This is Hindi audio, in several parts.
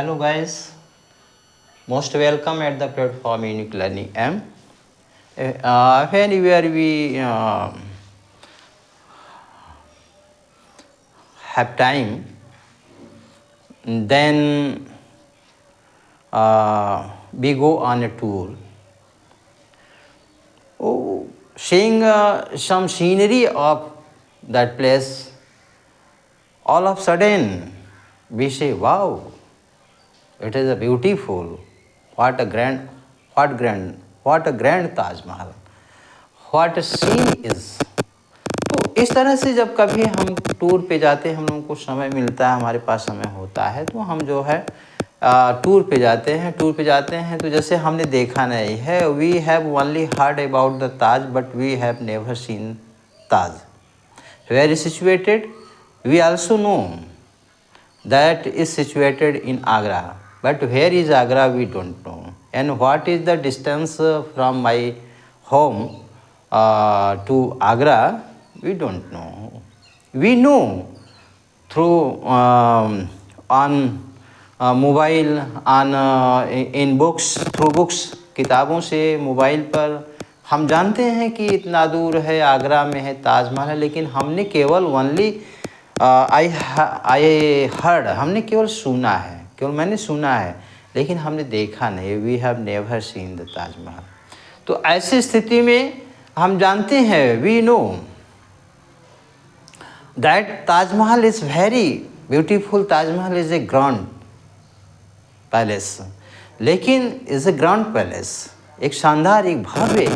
Hello guys, most welcome at the platform Unique Learning M. Where we have time, then we go on a tour. Seeing some scenery of that place, all of a sudden we say, wow, it is a beautiful, what a grand Taj Mahal, what a scene is. तो इस तरह से जब कभी हम टूर पे जाते हैं, हम लोगों को समय मिलता है, हमारे पास समय होता है, तो हम जो है टूर पे जाते हैं तो जैसे हमने देखा नहीं है, we have only heard about the Taj but we have never seen Taj. Where is situated, we also know that is situated in Agra, but where is Agra we don't know, and what is the distance from my home to Agra we don't know. We know through on mobile, on in books, through books, किताबों से, मोबाइल पर हम जानते हैं कि इतना दूर है, आगरा में है ताजमहल है, लेकिन हमने केवल ओनली आई हर्ड, हमने केवल सुना है, केवल मैंने सुना है, लेकिन हमने देखा नहीं. We have never seen the Taj Mahal. तो ऐसी स्थिति में हम जानते हैं, we know that Taj Mahal is very beautiful. Taj Mahal is a grand palace, लेकिन इज़ ए ग्रैंड पैलेस, एक शानदार, एक भव्य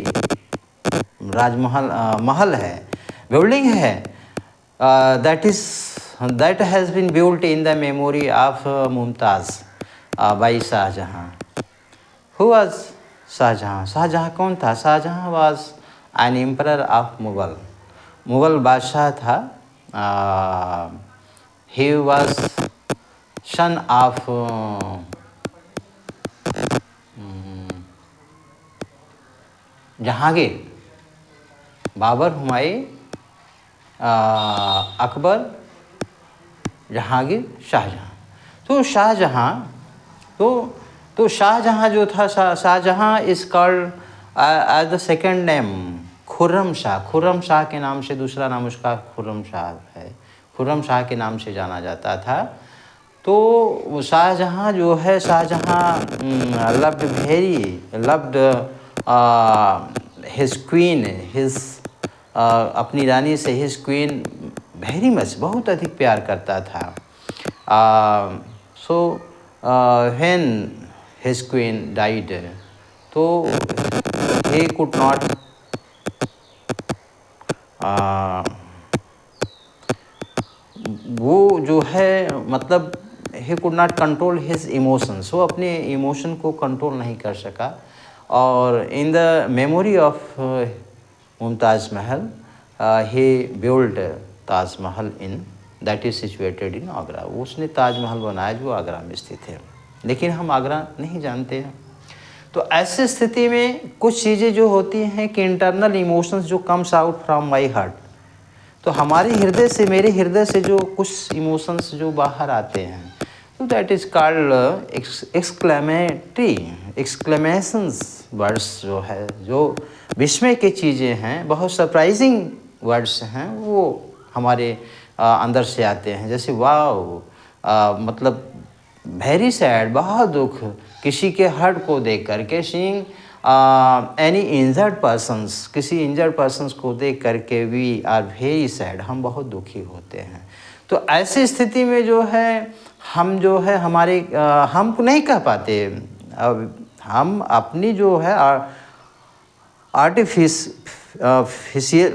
राजमहल महल है, बिल्डिंग है. That has been built in the memory of Mumtaz by Shahjahan. Who was Shahjahan? Shahjahan कौन था? Shahjahan was an emperor of Mughal. Mughal बादशाह था. He was son of Jahangir, Babar, Humayun, Akbar, Jahangir, Shahjahan. तो शाहजहाँ तो शाहजहाँ जो था, Shah Jahan is called as the second name Khurram Shah. Khurram Shah के नाम से दूसरा नाम उसका खुर्रम शाह है. खुर्रम शाह के नाम से जाना जाता था. तो शाहजहाँ जो है, Shah Jahan loved his queen, his अपनी रानी से, हिज क्वीन वेरी मच, बहुत अधिक प्यार करता था. So when his queen died, तो ही कुड नॉट वो जो है, मतलब he could not control his emotions, वो अपने इमोशन को कंट्रोल नहीं कर सका. और in the memory of Mumtaz Mahal, he built Taj Mahal in that is situated in Agra. उसने ताजमहल बनाया जो आगरा में स्थित है, लेकिन हम आगरा नहीं जानते हैं. तो ऐसी स्थिति में कुछ चीज़ें जो होती हैं कि इंटरनल इमोशंस जो comes out from my heart, तो हमारे हृदय से, मेरे हृदय से जो कुछ इमोशंस जो बाहर आते हैं, तो दैट इज़ कॉल्ड एक्सक्लेमेशंस वर्ड्स, जो है, जो विस्मय की चीज़ें हैं, बहुत सरप्राइजिंग वर्ड्स हैं, वो हमारे अंदर से आते हैं. जैसे वाव, मतलब वेरी सैड, बहुत दुख, किसी के हर्ट को देख करके, सीइंग एनी इंजर्ड पर्सन्स, किसी इंजर्ड पर्सन्स को देख करके, वी आर वेरी सैड, हम बहुत दुखी होते हैं. तो ऐसी स्थिति में जो है, हम जो है हमारे हम नहीं कह पाते, हम अपनी जो है आर्टिफिशियल,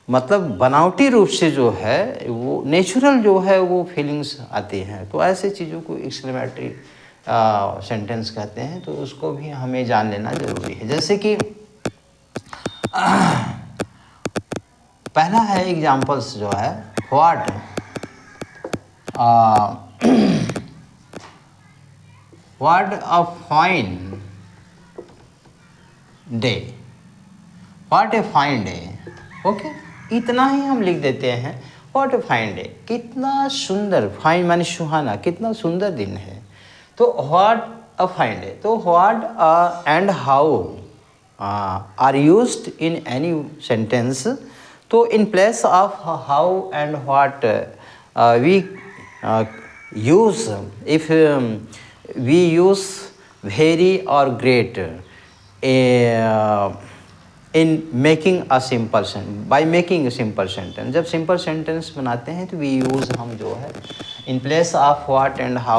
मतलब बनावटी रूप से जो है, वो नेचुरल जो है, वो फीलिंग्स आती हैं. तो ऐसे चीज़ों को एक्सक्लेमेटरी सेंटेंस कहते हैं. तो उसको भी हमें जान लेना ज़रूरी है. जैसे कि पहला है एग्जाम्पल्स जो है, what a fine day, what a fine day. Okay, इतना ही हम लिख देते हैं. व्हाट अ फाइन डे, कितना सुंदर, फाइन माने सुहाना, कितना सुंदर दिन है। तो व्हाट अ फाइन डे, तो what and how are used in any sentence. तो in place of how and what we use, if we use very or great in making a simple sentence, by making a simple sentence, जब simple sentence बनाते हैं तो we use हम जो है in place of what and how